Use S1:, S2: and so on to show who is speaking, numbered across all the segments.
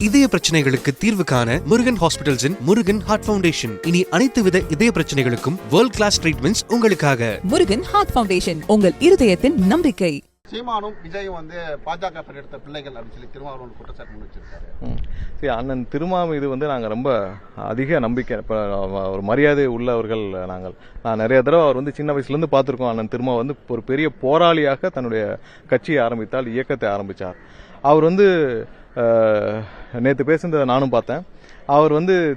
S1: இதய பிரச்சனைகளுக்கு தீர்வு காண முருகன் ஹாஸ்பிடல்ஸின் முருகன் ஹார்ட் ஃபவுண்டேஷன். இனி அனைத்து வித இதய பிரச்சனைகளுக்கும் வேர்ல்ட் கிளாஸ் ட்ரீட்மெண்ட்ஸ் உங்களுக்காக.
S2: முருகன் ஹார்ட் ஃபவுண்டேஷன், உங்கள் இருதயத்தின் நம்பிக்கை.
S3: சீமானும் விஜயும் பாஜக எடுத்த பிள்ளைகள் அப்படின்னு சொல்லி திருமாவளவன் குற்றச்சாட்டு முன் வச்சிருக்காரு.
S4: அண்ணன் திருமா மீது நாங்கள் ரொம்ப அதிக நம்பிக்கை, ஒரு மரியாதை உள்ளவர்கள் நாங்கள். நான் நிறைய தடவை அவர் சின்ன வயசுலேருந்து பார்த்துருக்கோம். அண்ணன் திருமா ஒரு பெரிய போராளியாக தன்னுடைய கட்சியை ஆரம்பித்தால், இயக்கத்தை ஆரம்பித்தார். அவர் நேற்று பேசுனதை நானும் பார்த்தேன். அவர்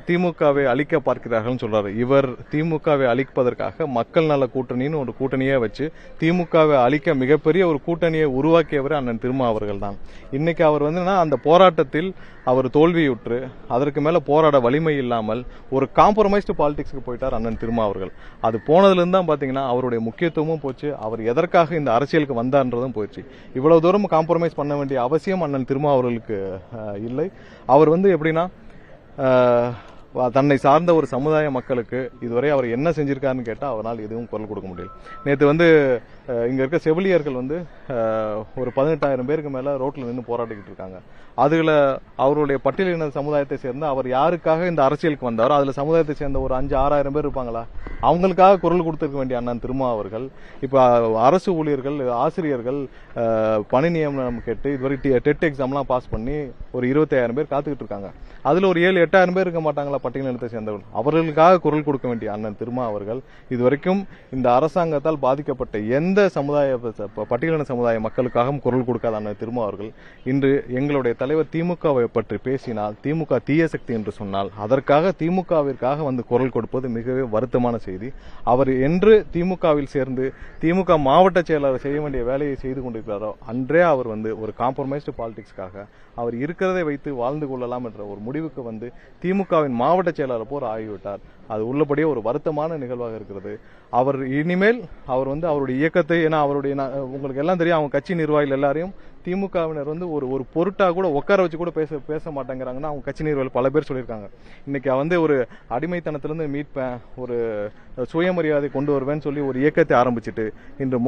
S4: திமுகவை அழிக்க பார்க்கிறார்கள்னு சொல்றாரு. இவர் திமுகவை அழிப்பதற்காக மக்கள் நல கூட்டணின்னு ஒரு கூட்டணியே வச்சு திமுகவை அழிக்க மிகப்பெரிய ஒரு கூட்டணியை உருவாக்கியவர் அண்ணன் திருமா அவர்கள் தான். இன்னைக்கு அவர் அந்த போராட்டத்தில் அவர் தோல்வியுற்று அதற்கு மேல போராட வலிமை இல்லாமல் ஒரு காம்ப்ரமைஸ்டு பாலிடிக்ஸ்க்கு போயிட்டார் அண்ணன் திருமா அவர்கள். அது போனதுலேருந்து தான் பாத்தீங்கன்னா அவருடைய முக்கியத்துவமும் போச்சு. அவர் எதற்காக இந்த அரசியலுக்கு வந்தார்ன்றதும் போயிடுச்சு. இவ்வளவு தூரம் காம்ப்ரமைஸ் பண்ண வேண்டிய அவசியம் அண்ணன் திருமா அவர்களுக்கு இல்லை. அவர் எப்படின்னா தன்னை சார்ந்த ஒரு சமுதாய மக்களுக்கு இதுவரை அவர் என்ன செஞ்சிருக்காருன்னு கேட்டா அவரால் எதுவும் குரல் கொடுக்க முடியல. நேற்று இங்க இருக்க செவிலியர்கள் ஒரு 18,000 பேருக்கு மேல ரோட்ல நின்று போராடிக்கிட்டு இருக்காங்க. அதுல அவருடைய பட்டியலின சமுதாயத்தை சேர்ந்த அவர் யாருக்காக இந்த அரசியலுக்கு வந்தாரோ அதுல சமுதாயத்தை சேர்ந்த ஒரு 5,000-6,000 பேர் இருப்பாங்களா, அவங்களுக்காக குரல் கொடுத்திருக்க வேண்டிய அண்ணன் திருமா அவர்கள் இப்ப அரசு ஊழியர்கள், ஆசிரியர்கள் பணி நியமனம் கேட்டு இதுவரை டெட் எக்ஸாம்லாம் பாஸ் பண்ணி ஒரு 25,000 பேர் காத்துக்கிட்டு இருக்காங்க. அதுல ஒரு 7-8,000 பேர் இருக்க மாட்டாங்களா பட்டியலினத்தை சேர்ந்தவர்கள்? அவர்களுக்காக குரல் கொடுக்க வேண்டிய அண்ணன் திருமா அவர்கள் இதுவரைக்கும் இந்த அரசாங்கத்தால் பாதிக்கப்பட்ட எந்த சமுதாய பட்டியலின சமுதாய மக்களுக்காகவும் குரல் கொடுக்காத அண்ணன் திருமா அவர்கள் இன்று எங்களுடைய தலைவர் திமுகவை பற்றி பேசினால், திமுக தீய சக்தி என்று சொன்னால் அதற்காக திமுகவிற்காக குரல் கொடுப்பது மிகவே வருத்தமான செய்தி. அவர் என்று திமுகவில் சேர்ந்து திமுக மாவட்ட செயலாளர் செய்ய வேண்டிய வேலையை செய்து கொண்டிருக்கிறாரோ அன்றே அவர் ஒரு காம்ப்ரமைஸ்டு பாலிடிக்ஸ்க்காக அவர் இருக்கிறதை வைத்து வாழ்ந்து கொள்ளலாம் என்ற ஒரு முடிவுக்கு திமுகவின் மாவட்ட செயலாளர் போர் ஆகிவிட்டார். அது உள்ளபடியே ஒரு வருத்தமான நிகழ்வாக இருக்கிறது. அவர் இனிமேல் அவருடைய இயக்கத்தை, ஏன்னா அவருடைய உங்களுக்கு எல்லாம் தெரியும், அவங்க கட்சி நிர்வாகிகள் எல்லாரையும் திமுகவினர் ஒரு பொருட்டா கூட உட்கார வச்சு கூட பேச மாட்டேங்கிறாங்கன்னா அவங்க கட்சி நிர்வாகிகள் பல பேர் சொல்லியிருக்காங்க. இன்னைக்கு ஒரு அடிமைத்தனத்திலிருந்து மீட்பேன், ஒரு சுயமரியாதை கொண்டு வருவேன்னு சொல்லி ஒரு இயக்கத்தை ஆரம்பிச்சுட்டு இன்று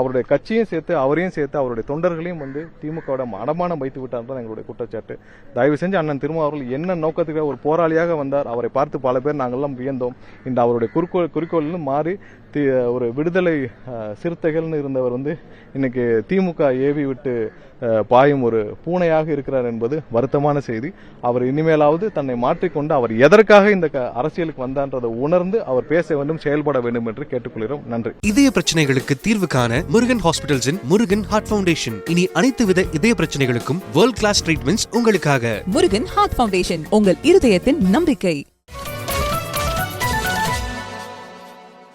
S4: அவருடைய கட்சியும் சேர்த்து அவரையும் சேர்த்து அவருடைய தொண்டர்களையும் திமுகவோட அடமானம் வைத்து விட்டார் எங்களுடைய குற்றச்சாட்டு. தயவு செஞ்சு அண்ணன் திருமா அவர்கள் என்ன நோக்கத்துக்கு ஒரு போராளியாக வந்தார், அவரை பார்த்து பல பேர் நாங்கள்லாம் வியந்தோம். இந்த அவருடைய குறிக்கோள் மாறி ஒரு விடுதலை சிறுத்தைகள்னு இருந்தவர் இன்னைக்கு திமுக ஏவி விட்டு பாயும் ஒரு பூனையாக இருக்கிறார் என்பது வருத்தமான செய்தி. அவர் இனிமேலாவது தன்னை மாற்றிக்கொண்டு அவர் எதற்காக இந்த அரசியலுக்கு வந்தான்றதை உணர்ந்து அவர் பேச வேண்டும், செயல்பட வேண்டும் என்று கேட்டுக்கொள்கிறோம். நன்றி.
S1: இதய பிரச்சனைகளுக்கு தீர்வு காண முருகன் ஹாஸ்பிடல்ஸின் முருகன் ஹார்ட் ஃபவுண்டேஷன். இனி அனைத்து வித இதய பிரச்சனைகளுக்கும் வேர்ல்ட் கிளாஸ் ட்ரீட்மெண்ட்ஸ் உங்களுக்காக.
S2: முருகன் ஹார்ட் ஃபவுண்டேஷன், உங்கள் இருதயத்தின் நம்பிக்கை.